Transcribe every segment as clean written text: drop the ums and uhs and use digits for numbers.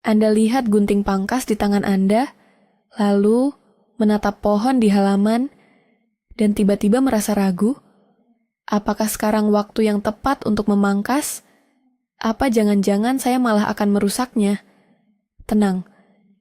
Anda lihat gunting pangkas di tangan Anda, lalu menatap pohon di halaman, dan tiba-tiba merasa ragu? Apakah sekarang waktu yang tepat untuk memangkas? Apa jangan-jangan saya malah akan merusaknya? Tenang,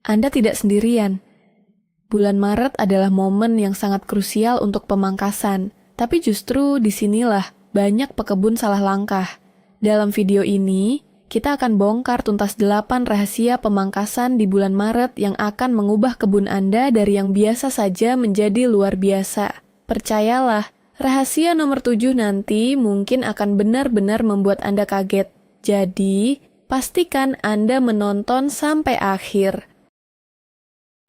Anda tidak sendirian. Bulan Maret adalah momen yang sangat krusial untuk pemangkasan, tapi justru disinilah banyak pekebun salah langkah. Dalam video ini, kita akan bongkar tuntas 8 rahasia pemangkasan di bulan Maret yang akan mengubah kebun Anda dari yang biasa saja menjadi luar biasa. Percayalah, rahasia nomor 7 nanti mungkin akan benar-benar membuat Anda kaget. Jadi, pastikan Anda menonton sampai akhir.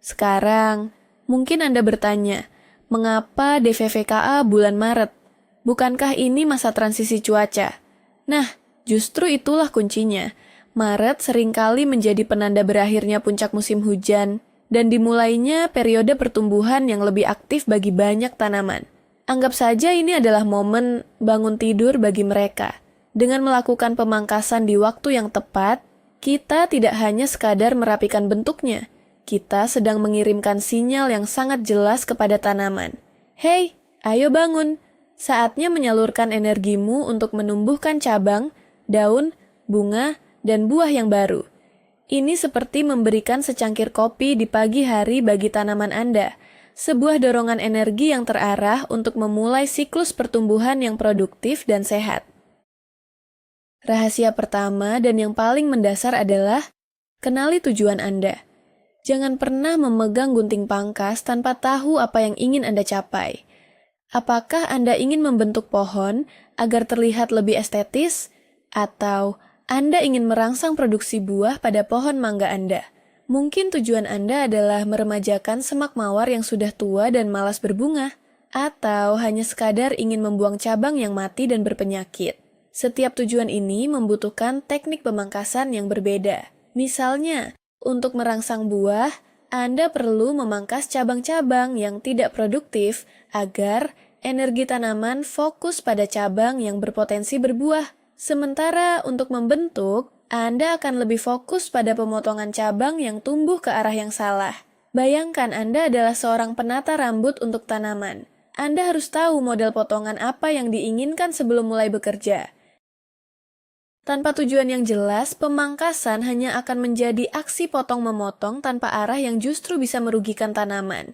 Sekarang, mungkin Anda bertanya, mengapa DVVKA bulan Maret? Bukankah ini masa transisi cuaca? Nah, justru itulah kuncinya. Maret seringkali menjadi penanda berakhirnya puncak musim hujan, dan dimulainya periode pertumbuhan yang lebih aktif bagi banyak tanaman. Anggap saja ini adalah momen bangun tidur bagi mereka. Dengan melakukan pemangkasan di waktu yang tepat, kita tidak hanya sekadar merapikan bentuknya, kita sedang mengirimkan sinyal yang sangat jelas kepada tanaman. Hei, ayo bangun. Saatnya menyalurkan energimu untuk menumbuhkan cabang, daun, bunga, dan buah yang baru. Ini seperti memberikan secangkir kopi di pagi hari bagi tanaman Anda, sebuah dorongan energi yang terarah untuk memulai siklus pertumbuhan yang produktif dan sehat. Rahasia pertama dan yang paling mendasar adalah kenali tujuan Anda. Jangan pernah memegang gunting pangkas tanpa tahu apa yang ingin Anda capai. Apakah Anda ingin membentuk pohon agar terlihat lebih estetis? Atau Anda ingin merangsang produksi buah pada pohon mangga Anda? Mungkin tujuan Anda adalah meremajakan semak mawar yang sudah tua dan malas berbunga. Atau hanya sekadar ingin membuang cabang yang mati dan berpenyakit. Setiap tujuan ini membutuhkan teknik pemangkasan yang berbeda. Misalnya, untuk merangsang buah, Anda perlu memangkas cabang-cabang yang tidak produktif agar energi tanaman fokus pada cabang yang berpotensi berbuah. Sementara untuk membentuk, Anda akan lebih fokus pada pemotongan cabang yang tumbuh ke arah yang salah. Bayangkan Anda adalah seorang penata rambut untuk tanaman. Anda harus tahu model potongan apa yang diinginkan sebelum mulai bekerja. Tanpa tujuan yang jelas, pemangkasan hanya akan menjadi aksi potong-memotong tanpa arah yang justru bisa merugikan tanaman.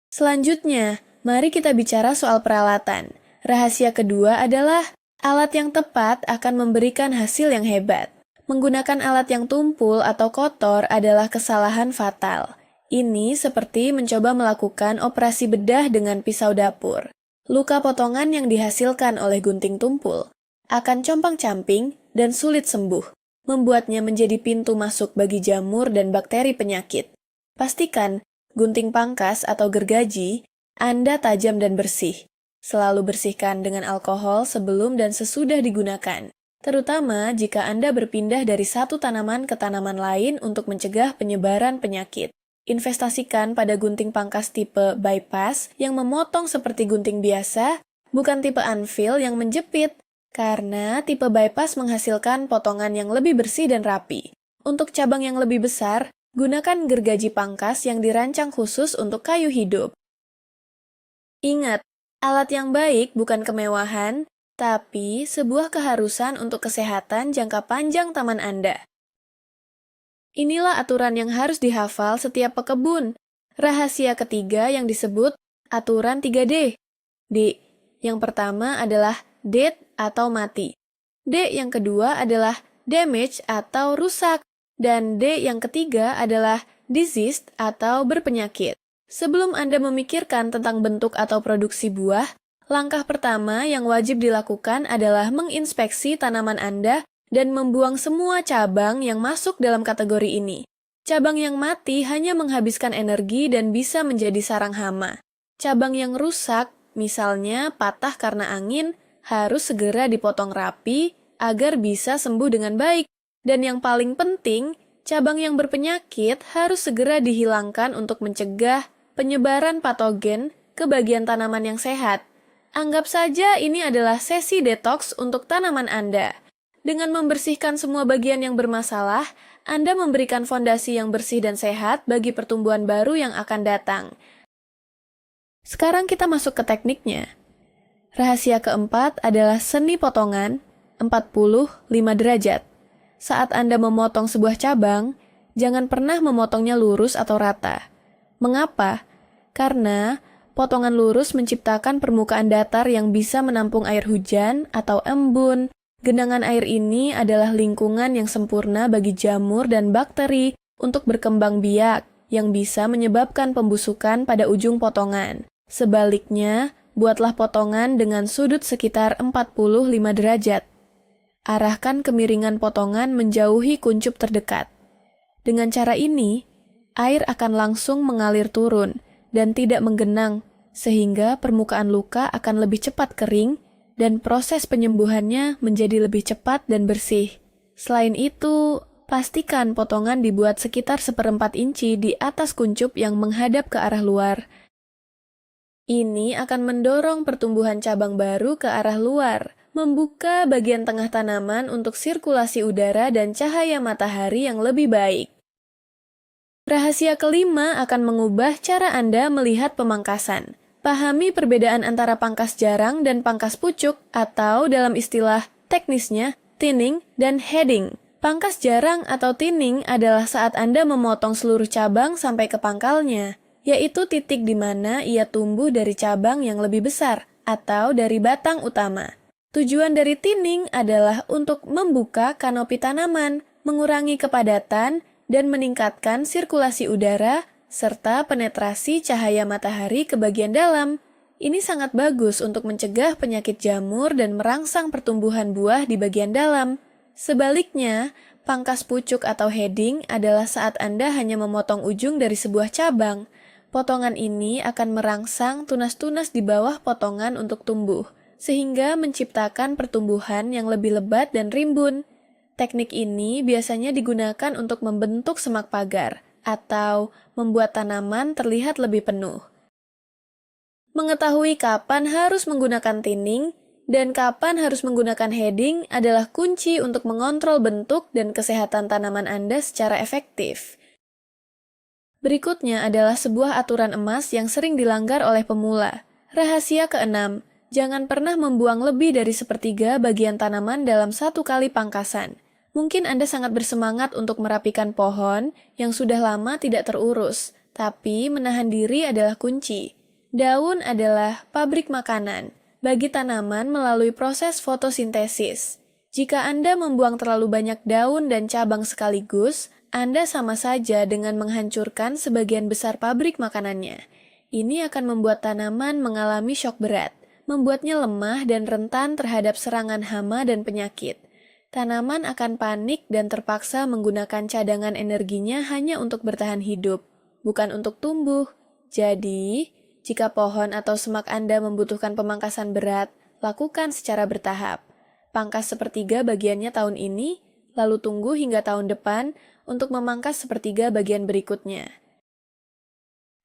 Selanjutnya, mari kita bicara soal peralatan. Rahasia kedua adalah alat yang tepat akan memberikan hasil yang hebat. Menggunakan alat yang tumpul atau kotor adalah kesalahan fatal. Ini seperti mencoba melakukan operasi bedah dengan pisau dapur. Luka potongan yang dihasilkan oleh gunting tumpul akan compang-camping dan sulit sembuh, membuatnya menjadi pintu masuk bagi jamur dan bakteri penyakit. Pastikan gunting pangkas atau gergaji Anda tajam dan bersih. Selalu bersihkan dengan alkohol sebelum dan sesudah digunakan, terutama jika Anda berpindah dari satu tanaman ke tanaman lain untuk mencegah penyebaran penyakit. Investasikan pada gunting pangkas tipe bypass yang memotong seperti gunting biasa, bukan tipe anvil yang menjepit. Karena tipe bypass menghasilkan potongan yang lebih bersih dan rapi. Untuk cabang yang lebih besar, gunakan gergaji pangkas yang dirancang khusus untuk kayu hidup. Ingat, alat yang baik bukan kemewahan, tapi sebuah keharusan untuk kesehatan jangka panjang taman Anda. Inilah aturan yang harus dihafal setiap pekebun. Rahasia ketiga yang disebut aturan 3D. D. Yang pertama adalah dead atau mati. D yang kedua adalah damage atau rusak. Dan D yang ketiga adalah diseased atau berpenyakit. Sebelum Anda memikirkan tentang bentuk atau produksi buah, langkah pertama yang wajib dilakukan adalah menginspeksi tanaman Anda dan membuang semua cabang yang masuk dalam kategori ini. Cabang yang mati hanya menghabiskan energi dan bisa menjadi sarang hama. Cabang yang rusak, misalnya patah karena angin, harus segera dipotong rapi agar bisa sembuh dengan baik. Dan yang paling penting, cabang yang berpenyakit harus segera dihilangkan untuk mencegah penyebaran patogen ke bagian tanaman yang sehat. Anggap saja ini adalah sesi detox untuk tanaman Anda. Dengan membersihkan semua bagian yang bermasalah, Anda memberikan fondasi yang bersih dan sehat bagi pertumbuhan baru yang akan datang. Sekarang kita masuk ke tekniknya. Rahasia keempat adalah seni potongan 45 derajat. Saat Anda memotong sebuah cabang, jangan pernah memotongnya lurus atau rata. Mengapa? Karena potongan lurus menciptakan permukaan datar yang bisa menampung air hujan atau embun. Genangan air ini adalah lingkungan yang sempurna bagi jamur dan bakteri untuk berkembang biak yang bisa menyebabkan pembusukan pada ujung potongan. Sebaliknya, buatlah potongan dengan sudut sekitar 45 derajat. Arahkan kemiringan potongan menjauhi kuncup terdekat. Dengan cara ini, air akan langsung mengalir turun dan tidak menggenang, sehingga permukaan luka akan lebih cepat kering dan proses penyembuhannya menjadi lebih cepat dan bersih. Selain itu, pastikan potongan dibuat sekitar 1/4 inci di atas kuncup yang menghadap ke arah luar. Ini akan mendorong pertumbuhan cabang baru ke arah luar, membuka bagian tengah tanaman untuk sirkulasi udara dan cahaya matahari yang lebih baik. Rahasia kelima akan mengubah cara Anda melihat pemangkasan. Pahami perbedaan antara pangkas jarang dan pangkas pucuk, atau dalam istilah teknisnya, thinning dan heading. Pangkas jarang atau thinning adalah saat Anda memotong seluruh cabang sampai ke pangkalnya, yaitu titik di mana ia tumbuh dari cabang yang lebih besar atau dari batang utama. Tujuan dari thinning adalah untuk membuka kanopi tanaman, mengurangi kepadatan, dan meningkatkan sirkulasi udara serta penetrasi cahaya matahari ke bagian dalam. Ini sangat bagus untuk mencegah penyakit jamur dan merangsang pertumbuhan buah di bagian dalam. Sebaliknya, pangkas pucuk atau heading adalah saat Anda hanya memotong ujung dari sebuah cabang. Potongan ini akan merangsang tunas-tunas di bawah potongan untuk tumbuh, sehingga menciptakan pertumbuhan yang lebih lebat dan rimbun. Teknik ini biasanya digunakan untuk membentuk semak pagar atau membuat tanaman terlihat lebih penuh. Mengetahui kapan harus menggunakan thinning dan kapan harus menggunakan heading adalah kunci untuk mengontrol bentuk dan kesehatan tanaman Anda secara efektif. Berikutnya adalah sebuah aturan emas yang sering dilanggar oleh pemula. Rahasia keenam, jangan pernah membuang lebih dari 1/3 bagian tanaman dalam satu kali pangkasan. Mungkin Anda sangat bersemangat untuk merapikan pohon yang sudah lama tidak terurus, tapi menahan diri adalah kunci. Daun adalah pabrik makanan bagi tanaman melalui proses fotosintesis. Jika Anda membuang terlalu banyak daun dan cabang sekaligus, Anda sama saja dengan menghancurkan sebagian besar pabrik makanannya. Ini akan membuat tanaman mengalami syok berat, membuatnya lemah dan rentan terhadap serangan hama dan penyakit. Tanaman akan panik dan terpaksa menggunakan cadangan energinya hanya untuk bertahan hidup, bukan untuk tumbuh. Jadi, jika pohon atau semak Anda membutuhkan pemangkasan berat, lakukan secara bertahap. Pangkas 1/3 bagiannya tahun ini, lalu tunggu hingga tahun depan untuk memangkas 1/3 bagian berikutnya.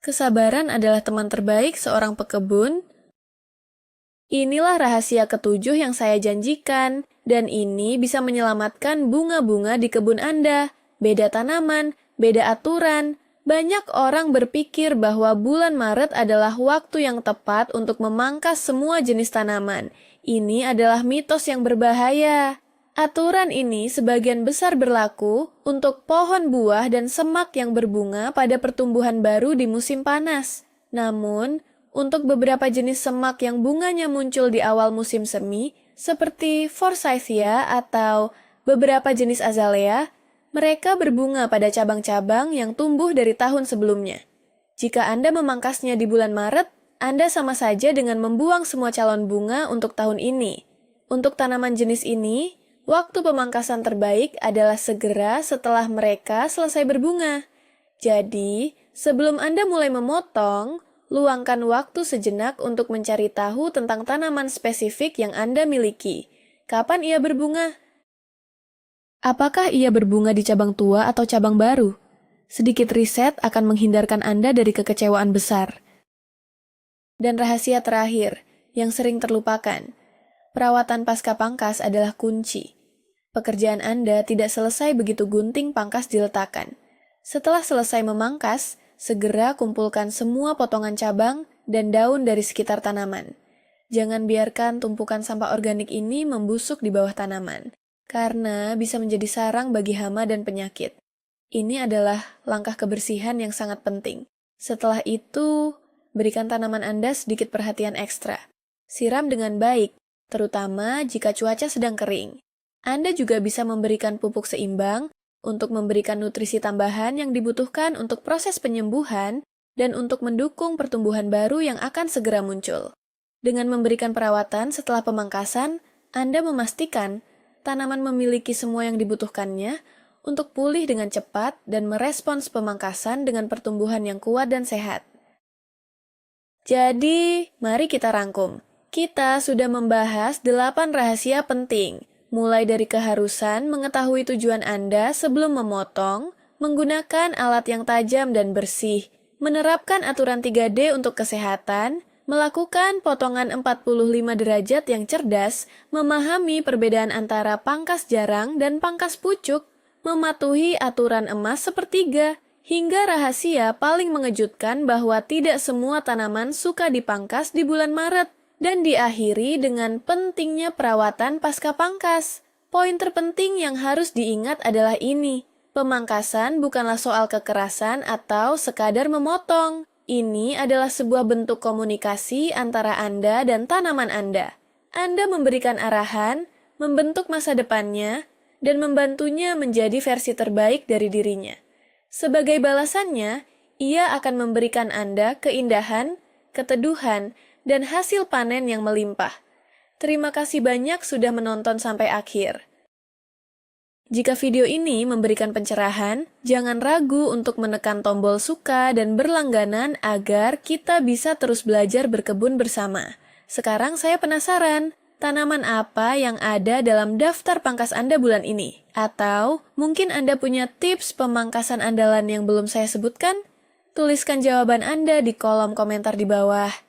Kesabaran adalah teman terbaik seorang pekebun. Inilah rahasia ketujuh yang saya janjikan, dan ini bisa menyelamatkan bunga-bunga di kebun Anda. Beda tanaman, beda aturan. Banyak orang berpikir bahwa bulan Maret adalah waktu yang tepat untuk memangkas semua jenis tanaman. Ini adalah mitos yang berbahaya. Aturan ini sebagian besar berlaku untuk pohon buah dan semak yang berbunga pada pertumbuhan baru di musim panas. Namun, untuk beberapa jenis semak yang bunganya muncul di awal musim semi, seperti Forsythia atau beberapa jenis azalea, mereka berbunga pada cabang-cabang yang tumbuh dari tahun sebelumnya. Jika Anda memangkasnya di bulan Maret, Anda sama saja dengan membuang semua calon bunga untuk tahun ini. Untuk tanaman jenis ini, waktu pemangkasan terbaik adalah segera setelah mereka selesai berbunga. Jadi, sebelum Anda mulai memotong, luangkan waktu sejenak untuk mencari tahu tentang tanaman spesifik yang Anda miliki. Kapan ia berbunga? Apakah ia berbunga di cabang tua atau cabang baru? Sedikit riset akan menghindarkan Anda dari kekecewaan besar. Dan rahasia terakhir, yang sering terlupakan, perawatan pasca pangkas adalah kunci. Pekerjaan Anda tidak selesai begitu gunting pangkas diletakkan. Setelah selesai memangkas, segera kumpulkan semua potongan cabang dan daun dari sekitar tanaman. Jangan biarkan tumpukan sampah organik ini membusuk di bawah tanaman, karena bisa menjadi sarang bagi hama dan penyakit. Ini adalah langkah kebersihan yang sangat penting. Setelah itu, berikan tanaman Anda sedikit perhatian ekstra. Siram dengan baik, terutama jika cuaca sedang kering. Anda juga bisa memberikan pupuk seimbang untuk memberikan nutrisi tambahan yang dibutuhkan untuk proses penyembuhan dan untuk mendukung pertumbuhan baru yang akan segera muncul. Dengan memberikan perawatan setelah pemangkasan, Anda memastikan tanaman memiliki semua yang dibutuhkannya untuk pulih dengan cepat dan merespons pemangkasan dengan pertumbuhan yang kuat dan sehat. Jadi, mari kita rangkum. Kita sudah membahas 8 rahasia penting, mulai dari keharusan mengetahui tujuan Anda sebelum memotong, menggunakan alat yang tajam dan bersih, menerapkan aturan 3D untuk kesehatan, melakukan potongan 45 derajat yang cerdas, memahami perbedaan antara pangkas jarang dan pangkas pucuk, mematuhi aturan emas sepertiga, hingga rahasia paling mengejutkan bahwa tidak semua tanaman suka dipangkas di bulan Maret, dan diakhiri dengan pentingnya perawatan pasca pangkas. Poin terpenting yang harus diingat adalah ini. Pemangkasan bukanlah soal kekerasan atau sekadar memotong. Ini adalah sebuah bentuk komunikasi antara Anda dan tanaman Anda. Anda memberikan arahan, membentuk masa depannya, dan membantunya menjadi versi terbaik dari dirinya. Sebagai balasannya, ia akan memberikan Anda keindahan, keteduhan, dan hasil panen yang melimpah. Terima kasih banyak sudah menonton sampai akhir. Jika video ini memberikan pencerahan, jangan ragu untuk menekan tombol suka dan berlangganan agar kita bisa terus belajar berkebun bersama. Sekarang saya penasaran, tanaman apa yang ada dalam daftar pangkas Anda bulan ini? Atau mungkin Anda punya tips pemangkasan andalan yang belum saya sebutkan? Tuliskan jawaban Anda di kolom komentar di bawah.